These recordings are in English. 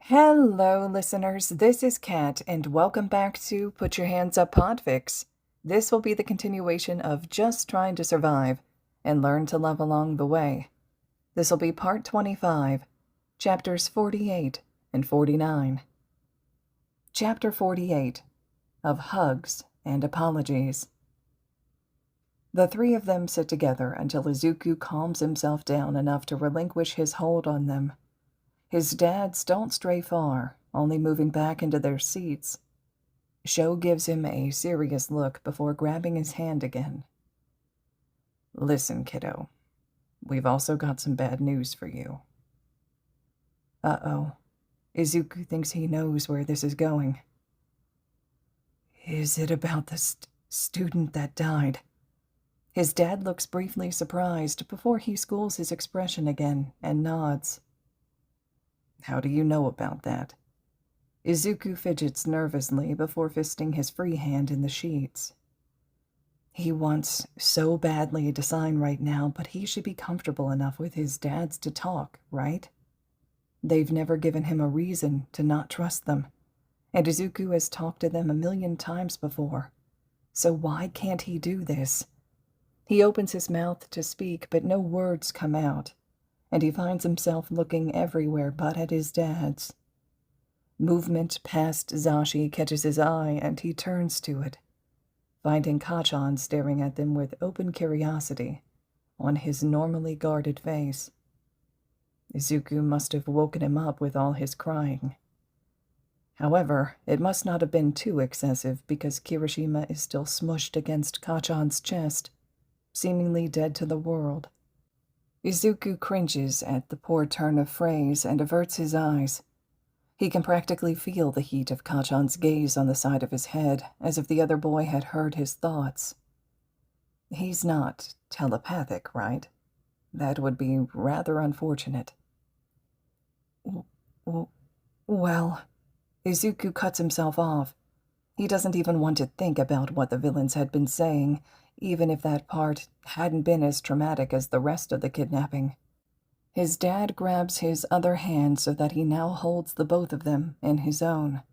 Hello, listeners. This is Kat, and welcome back to Put Your Hands Up Podfics. This will be the continuation of Just Trying to Survive and Learn to Love Along the Way. This will be part 25, chapters 48 and 49. Chapter 48 of Hugs and Apologies. The three of them sit together until Izuku calms himself down enough to relinquish his hold on them. His dads don't stray far, only moving back into their seats. Sho gives him a serious look before grabbing his hand again. Listen, kiddo. We've also got some bad news for you. Uh-oh. Izuku thinks he knows where this is going. Is it about the student that died? His dad looks briefly surprised before he schools his expression again and nods. How do you know about that? Izuku fidgets nervously before fisting his free hand in the sheets. He wants so badly to sign right now, but he should be comfortable enough with his dads to talk, right? They've never given him a reason to not trust them, and Izuku has talked to them 1,000,000 times before. So why can't he do this? He opens his mouth to speak, but no words come out, and he finds himself looking everywhere but at his dad's. Movement past Zashi catches his eye, and he turns to it, finding Kachan staring at them with open curiosity on his normally guarded face. Izuku must have woken him up with all his crying. However, it must not have been too excessive because Kirishima is still smushed against Kachan's chest, seemingly dead to the world. Izuku cringes at the poor turn of phrase and averts his eyes. He can practically feel the heat of Kachan's gaze on the side of his head, as if the other boy had heard his thoughts. He's not telepathic, right? That would be rather unfortunate. Well, Izuku cuts himself off. He doesn't even want to think about what the villains had been saying, even if that part hadn't been as traumatic as the rest of the kidnapping. His dad grabs his other hand so that he now holds the both of them in his own.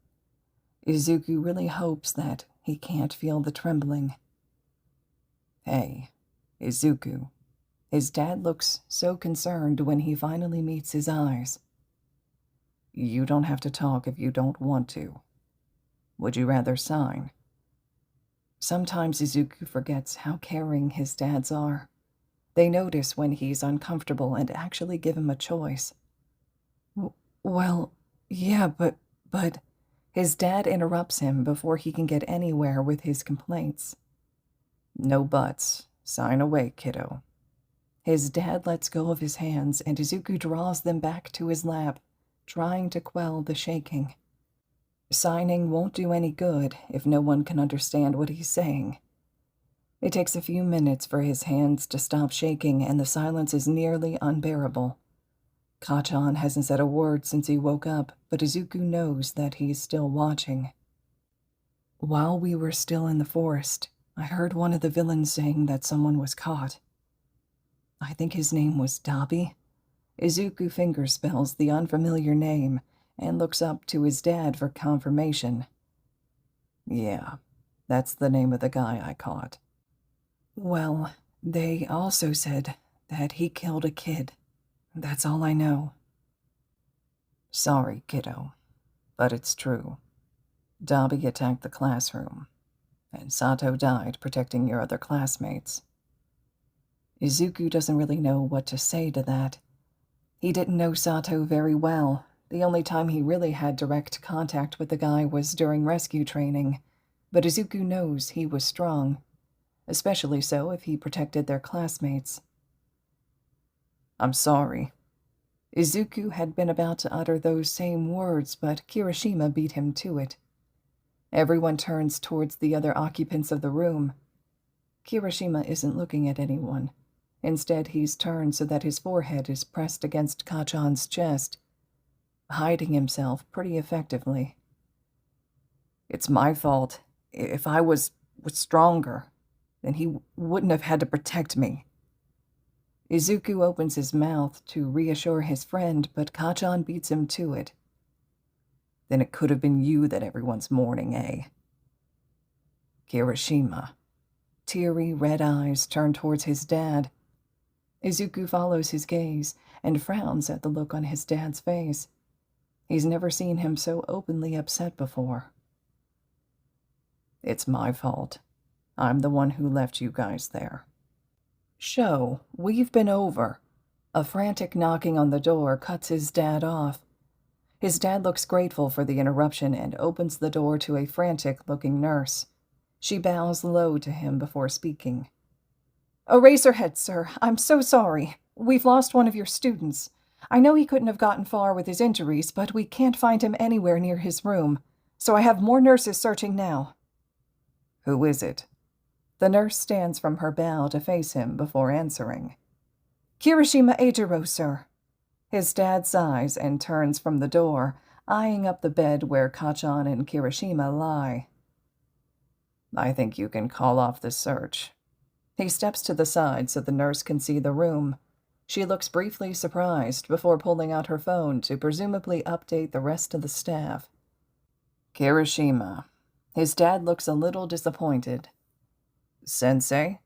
Izuku really hopes that he can't feel the trembling. Hey, Izuku. His dad looks so concerned when he finally meets his eyes. You don't have to talk if you don't want to. Would you rather sign? Sometimes Izuku forgets how caring his dads are. They notice when he's uncomfortable and actually give him a choice. Well, yeah, but... His dad interrupts him before he can get anywhere with his complaints. No buts. Sign away, kiddo. His dad lets go of his hands, and Izuku draws them back to his lap, trying to quell the shaking. Signing won't do any good if no one can understand what he's saying. It takes a few minutes for his hands to stop shaking, and the silence is nearly unbearable. Kachan hasn't said a word since he woke up, but Izuku knows that he's still watching. While we were still in the forest, I heard one of the villains saying that someone was caught. I think his name was Dabi. Izuku fingerspells the unfamiliar name and looks up to his dad for confirmation. Yeah, that's the name of the guy I caught. Well, they also said that he killed a kid. That's all I know. Sorry, kiddo, but it's true. Dabi attacked the classroom, and Sato died protecting your other classmates. Izuku doesn't really know what to say to that. He didn't know Sato very well. The only time he really had direct contact with the guy was during rescue training, but Izuku knows he was strong, especially so if he protected their classmates. I'm sorry. Izuku had been about to utter those same words, but Kirishima beat him to it. Everyone turns towards the other occupants of the room. Kirishima isn't looking at anyone. Instead, he's turned so that his forehead is pressed against Kachan's chest, hiding himself pretty effectively. It's my fault. If I was stronger, then he wouldn't have had to protect me. Izuku opens his mouth to reassure his friend, but Kachan beats him to it. Then it could have been you that everyone's mourning, eh? Kirishima. Teary red eyes turn towards his dad. Izuku follows his gaze and frowns at the look on his dad's face. He's never seen him so openly upset before. It's my fault. I'm the one who left you guys there. Sho, we've been over. A frantic knocking on the door cuts his dad off. His dad looks grateful for the interruption and opens the door to a frantic-looking nurse. She bows low to him before speaking. Eraserhead, sir, I'm so sorry. We've lost one of your students. I know he couldn't have gotten far with his injuries, but we can't find him anywhere near his room, so I have more nurses searching now. Who is it? The nurse stands from her bow to face him before answering. Kirishima Eijiro, sir. His dad sighs and turns from the door, eyeing up the bed where Kachan and Kirishima lie. I think you can call off the search. He steps to the side so the nurse can see the room. She looks briefly surprised before pulling out her phone to presumably update the rest of the staff. Kirishima. His dad looks a little disappointed. Sensei?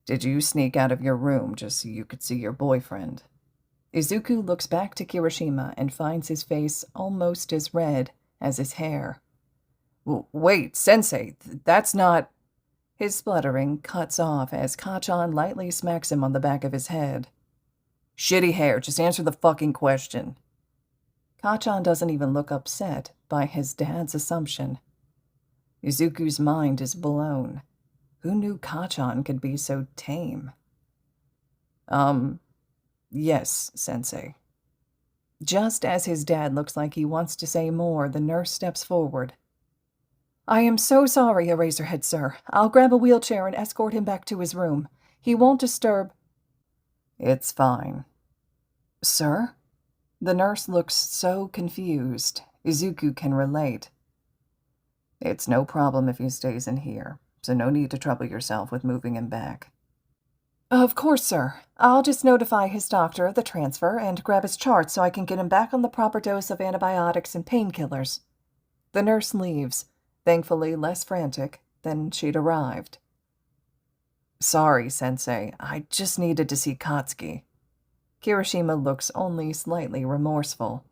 Did you sneak out of your room just so you could see your boyfriend? Izuku looks back to Kirishima and finds his face almost as red as his hair. Wait, Sensei, that's not... His spluttering cuts off as Kachan lightly smacks him on the back of his head. Shitty hair, just answer the fucking question. Kachan doesn't even look upset by his dad's assumption. Izuku's mind is blown. Who knew Kachan could be so tame? Yes, Sensei. Just as his dad looks like he wants to say more, the nurse steps forward. I am so sorry, Eraserhead, sir. I'll grab a wheelchair and escort him back to his room. He won't disturb... It's fine. Sir? The nurse looks so confused. Izuku can relate. It's no problem if he stays in here, so no need to trouble yourself with moving him back. Of course, sir. I'll just notify his doctor of the transfer and grab his chart so I can get him back on the proper dose of antibiotics and painkillers. The nurse leaves, thankfully less frantic than she'd arrived. Sorry, Sensei. I just needed to see Katsuki. Kirishima looks only slightly remorseful.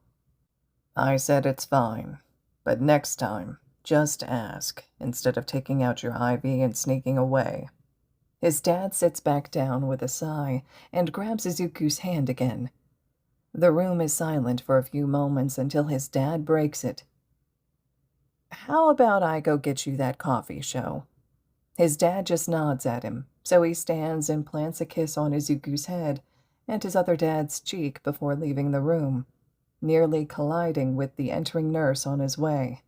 I said it's fine, but next time, just ask, instead of taking out your IV and sneaking away. His dad sits back down with a sigh and grabs Izuku's hand again. The room is silent for a few moments until his dad breaks it. How about I go get you that coffee, Sho? His dad just nods at him, so he stands and plants a kiss on Izuku's head and his other dad's cheek before leaving the room, nearly colliding with the entering nurse on his way.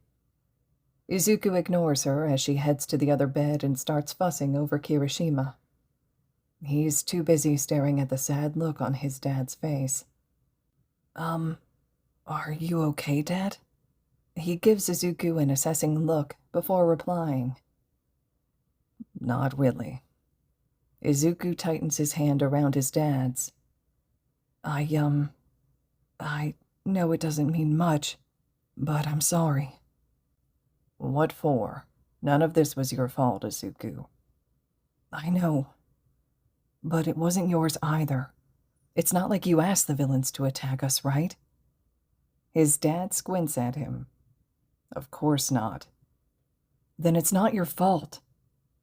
Izuku ignores her as she heads to the other bed and starts fussing over Kirishima. He's too busy staring at the sad look on his dad's face. Are you okay, Dad? He gives Izuku an assessing look before replying. Not really. Izuku tightens his hand around his dad's. I know it doesn't mean much, but I'm sorry. What for? None of this was your fault, Izuku. I know. But it wasn't yours either. It's not like you asked the villains to attack us, right? His dad squints at him. Of course not. Then it's not your fault.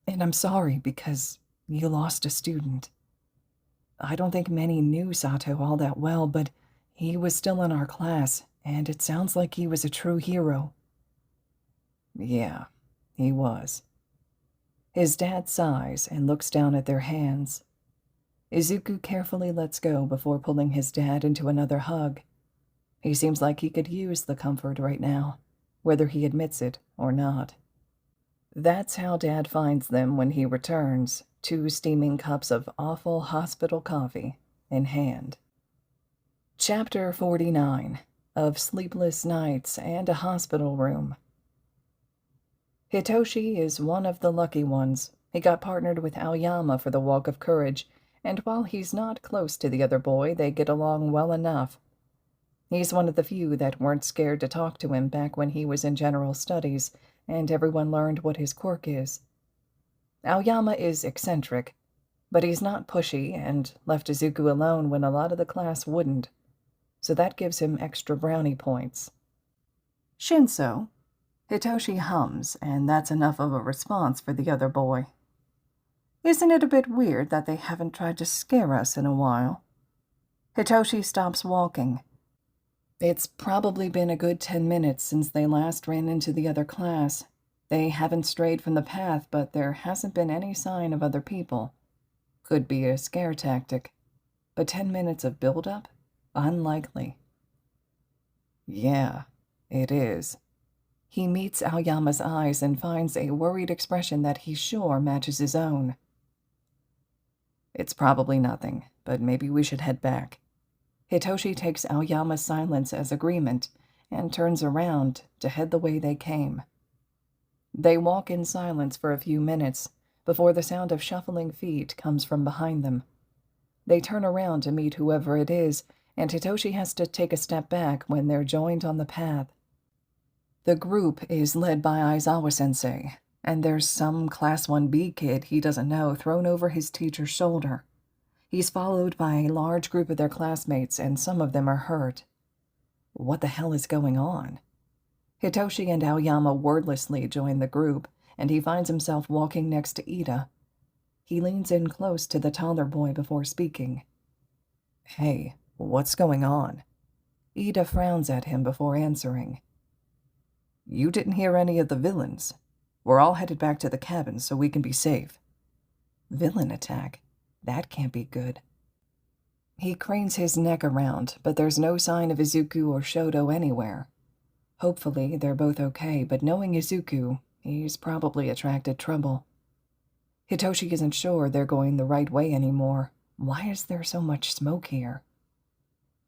And I'm sorry because you lost a student. I don't think many knew Sato all that well, but he was still in our class, and it sounds like he was a true hero. Yeah, he was. His dad sighs and looks down at their hands. Izuku carefully lets go before pulling his dad into another hug. He seems like he could use the comfort right now, whether he admits it or not. That's how Dad finds them when he returns, 2 steaming cups of awful hospital coffee in hand. Chapter 49 of Sleepless Nights and a Hospital Room. Hitoshi is one of the lucky ones. He got partnered with Aoyama for the Walk of Courage, and while he's not close to the other boy, they get along well enough. He's one of the few that weren't scared to talk to him back when he was in general studies, and everyone learned what his quirk is. Aoyama is eccentric, but he's not pushy and left Izuku alone when a lot of the class wouldn't, so that gives him extra brownie points. Shinso. Hitoshi hums, and that's enough of a response for the other boy. Isn't it a bit weird that they haven't tried to scare us in a while? Hitoshi stops walking. It's probably been a good 10 minutes since they last ran into the other class. They haven't strayed from the path, but there hasn't been any sign of other people. Could be a scare tactic. But 10 minutes of build-up? Unlikely. Yeah, it is. He meets Aoyama's eyes and finds a worried expression that he's sure matches his own. It's probably nothing, but maybe we should head back. Hitoshi takes Aoyama's silence as agreement and turns around to head the way they came. They walk in silence for a few minutes before the sound of shuffling feet comes from behind them. They turn around to meet whoever it is, and Hitoshi has to take a step back when they're joined on the path. The group is led by Aizawa-sensei, and there's some Class 1B kid he doesn't know thrown over his teacher's shoulder. He's followed by a large group of their classmates, and some of them are hurt. What the hell is going on? Hitoshi and Aoyama wordlessly join the group, and he finds himself walking next to Ida. He leans in close to the taller boy before speaking. Hey, what's going on? Ida frowns at him before answering. You didn't hear any of the villains. We're all headed back to the cabin so we can be safe. Villain attack? That can't be good. He cranes his neck around, but there's no sign of Izuku or Shoto anywhere. Hopefully, they're both okay, but knowing Izuku, he's probably attracted trouble. Hitoshi isn't sure they're going the right way anymore. Why is there so much smoke here?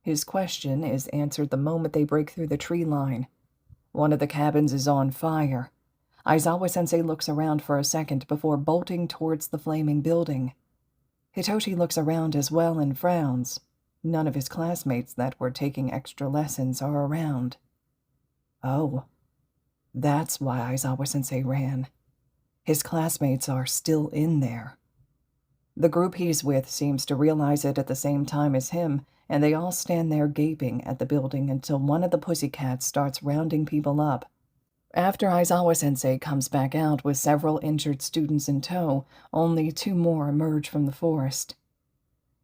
His question is answered the moment they break through the tree line. One of the cabins is on fire. Aizawa-sensei looks around for a second before bolting towards the flaming building. Hitoshi looks around as well and frowns. None of his classmates that were taking extra lessons are around. Oh, that's why Aizawa-sensei ran. His classmates are still in there. The group he's with seems to realize it at the same time as him, and they all stand there gaping at the building until one of the pussycats starts rounding people up. After Aizawa-sensei comes back out with several injured students in tow, only 2 more emerge from the forest.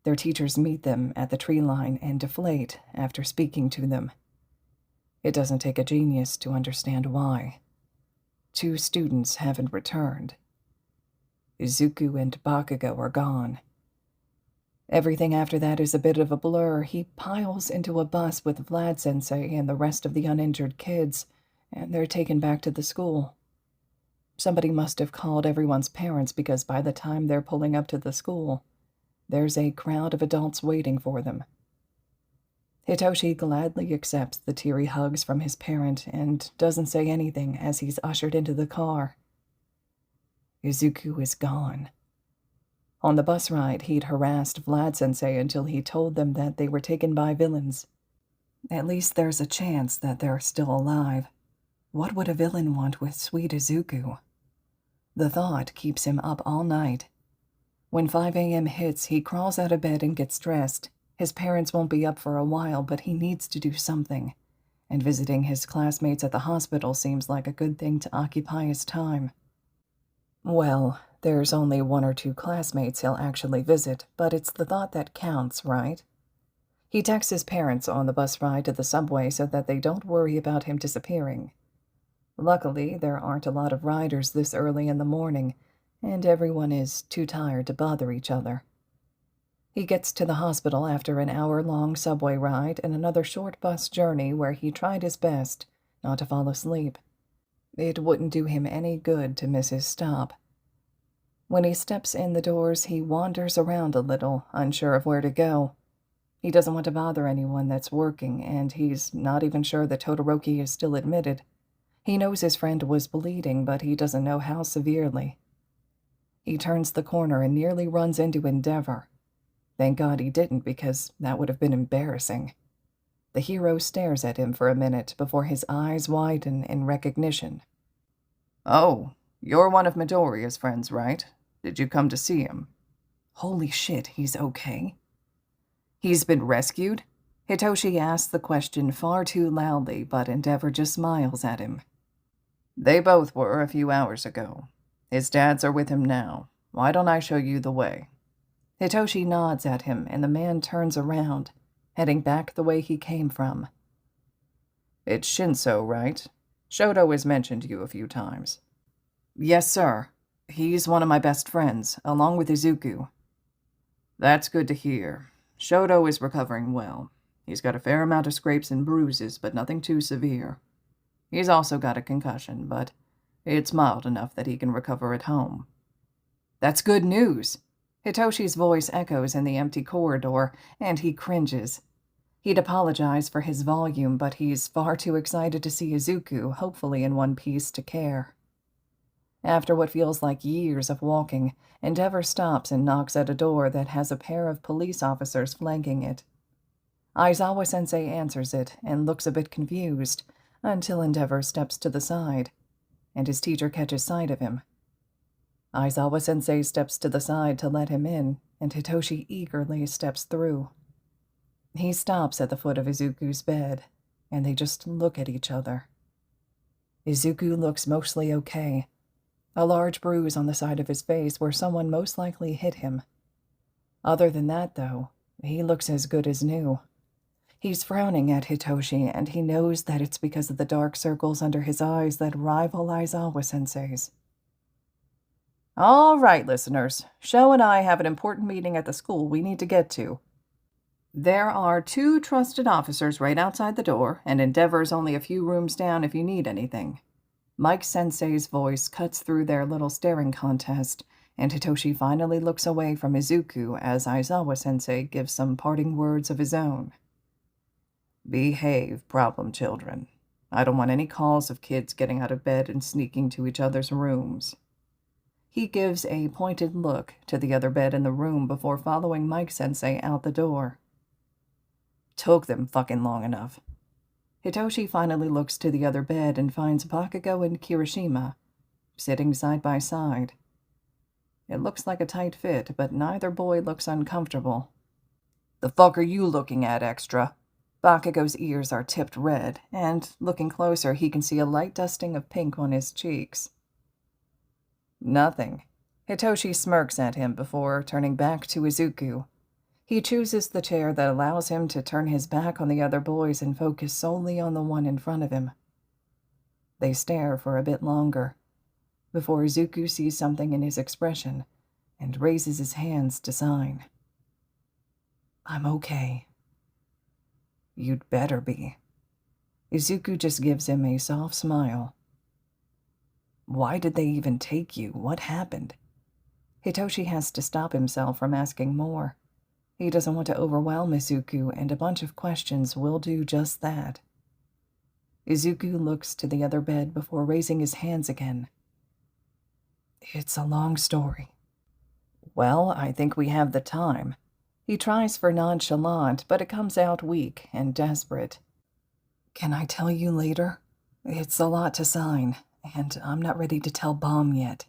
Their teachers meet them at the tree line and deflate after speaking to them. It doesn't take a genius to understand why. 2 students haven't returned. Izuku and Bakugo are gone. Everything after that is a bit of a blur. He piles into a bus with Vlad-sensei and the rest of the uninjured kids, and they're taken back to the school. Somebody must have called everyone's parents because by the time they're pulling up to the school, there's a crowd of adults waiting for them. Hitoshi gladly accepts the teary hugs from his parent and doesn't say anything as he's ushered into the car. Izuku is gone. On the bus ride, he'd harassed Vlad-sensei until he told them that they were taken by villains. At least there's a chance that they're still alive. What would a villain want with sweet Izuku? The thought keeps him up all night. When 5 a.m. hits, he crawls out of bed and gets dressed. His parents won't be up for a while, but he needs to do something, and visiting his classmates at the hospital seems like a good thing to occupy his time. Well, there's only 1 or 2 classmates he'll actually visit, but it's the thought that counts, right? He texts his parents on the bus ride to the subway so that they don't worry about him disappearing. Luckily, there aren't a lot of riders this early in the morning, and everyone is too tired to bother each other. He gets to the hospital after an hour-long subway ride and another short bus journey where he tried his best not to fall asleep. It wouldn't do him any good to miss his stop. When he steps in the doors, he wanders around a little, unsure of where to go. He doesn't want to bother anyone that's working, and he's not even sure that Todoroki is still admitted. He knows his friend was bleeding, but he doesn't know how severely. He turns the corner and nearly runs into Endeavor. Thank God he didn't, because that would have been embarrassing. The hero stares at him for a minute before his eyes widen in recognition. "Oh, you're one of Midoriya's friends, right? Did you come to see him?" Holy shit, he's okay. He's been rescued? Hitoshi asks the question far too loudly, but Endeavor just smiles at him. "They both were a few hours ago. His dads are with him now. Why don't I show you the way?" Hitoshi nods at him, and the man turns around, heading back the way he came from. "It's Shinso, right? Shoto has mentioned you a few times." "Yes, sir. He's one of my best friends, along with Izuku." "That's good to hear. Shoto is recovering well. He's got a fair amount of scrapes and bruises, but nothing too severe. He's also got a concussion, but it's mild enough that he can recover at home." "That's good news." Hitoshi's voice echoes in the empty corridor, and he cringes. He'd apologize for his volume, but he's far too excited to see Izuku, hopefully in one piece, to care. After what feels like years of walking, Endeavor stops and knocks at a door that has a pair of police officers flanking it. Aizawa-sensei answers it and looks a bit confused until Endeavor steps to the side, and his teacher catches sight of him. Aizawa-sensei steps to the side to let him in, and Hitoshi eagerly steps through. He stops at the foot of Izuku's bed, and they just look at each other. Izuku looks mostly okay. A large bruise on the side of his face where someone most likely hit him. Other than that, though, he looks as good as new. He's frowning at Hitoshi, and he knows that it's because of the dark circles under his eyes that rival Aizawa-sensei's. "All right, listeners. Sho and I have an important meeting at the school we need to get to. There are 2 trusted officers right outside the door, and Endeavor's only a few rooms down if you need anything." Mike Sensei's voice cuts through their little staring contest, and Hitoshi finally looks away from Izuku as Aizawa-sensei gives some parting words of his own. "Behave, problem children. I don't want any calls of kids getting out of bed and sneaking to each other's rooms." He gives a pointed look to the other bed in the room before following Mike Sensei out the door. "Took them fucking long enough." Hitoshi finally looks to the other bed and finds Bakugo and Kirishima sitting side by side. It looks like a tight fit, but neither boy looks uncomfortable. "The fuck are you looking at, extra?" Bakugo's ears are tipped red, and looking closer he can see a light dusting of pink on his cheeks. "Nothing." Hitoshi smirks at him before turning back to Izuku. He chooses the chair that allows him to turn his back on the other boys and focus solely on the one in front of him. They stare for a bit longer, before Izuku sees something in his expression and raises his hands to sign. "I'm okay." "You'd better be." Izuku just gives him a soft smile. "Why did they even take you? What happened?" Hitoshi has to stop himself from asking more. He doesn't want to overwhelm Izuku, and a bunch of questions will do just that. Izuku looks to the other bed before raising his hands again. "It's a long story." "Well, I think we have the time." He tries for nonchalant, but it comes out weak and desperate. "Can I tell you later? It's a lot to sign, and I'm not ready to tell Bomb yet."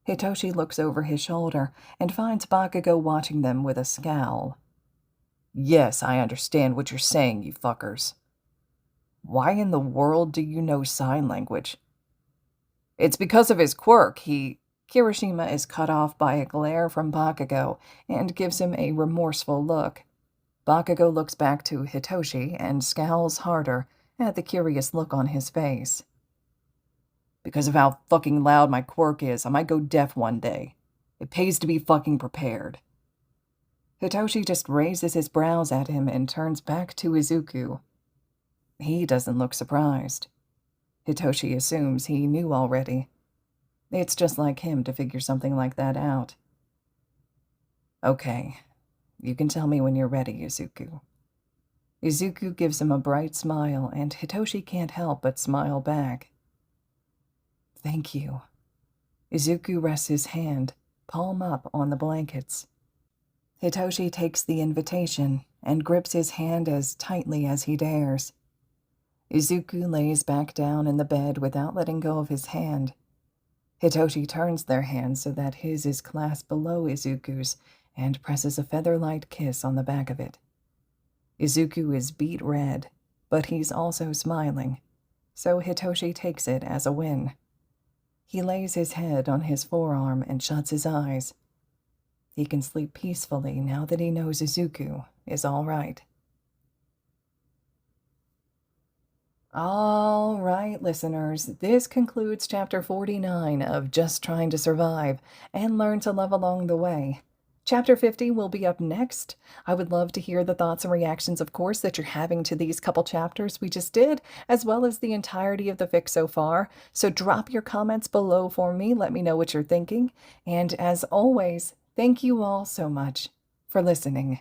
Hitoshi looks over his shoulder and finds Bakugo watching them with a scowl. "Yes, I understand what you're saying, you fuckers." "Why in the world do you know sign language?" "It's because of his quirk. Kirishima is cut off by a glare from Bakugo and gives him a remorseful look. Bakugo looks back to Hitoshi and scowls harder at the curious look on his face. "Because of how fucking loud my quirk is, I might go deaf one day. It pays to be fucking prepared." Hitoshi just raises his brows at him and turns back to Izuku. He doesn't look surprised. Hitoshi assumes he knew already. It's just like him to figure something like that out. "Okay, you can tell me when you're ready, Izuku." Izuku gives him a bright smile, and Hitoshi can't help but smile back. "Thank you." Izuku rests his hand, palm up, on the blankets. Hitoshi takes the invitation and grips his hand as tightly as he dares. Izuku lays back down in the bed without letting go of his hand. Hitoshi turns their hands so that his is clasped below Izuku's and presses a feather-light kiss on the back of it. Izuku is beet red, but he's also smiling, so Hitoshi takes it as a win. He lays his head on his forearm and shuts his eyes. He can sleep peacefully now that he knows Izuku is all right. All right, listeners, this concludes Chapter 49 of Just Trying to Survive and Learn to Love Along the Way. Chapter 50 will be up next. I would love to hear the thoughts and reactions, of course, that you're having to these couple chapters we just did, as well as the entirety of the fic so far. So drop your comments below for me. Let me know what you're thinking. And as always, thank you all so much for listening.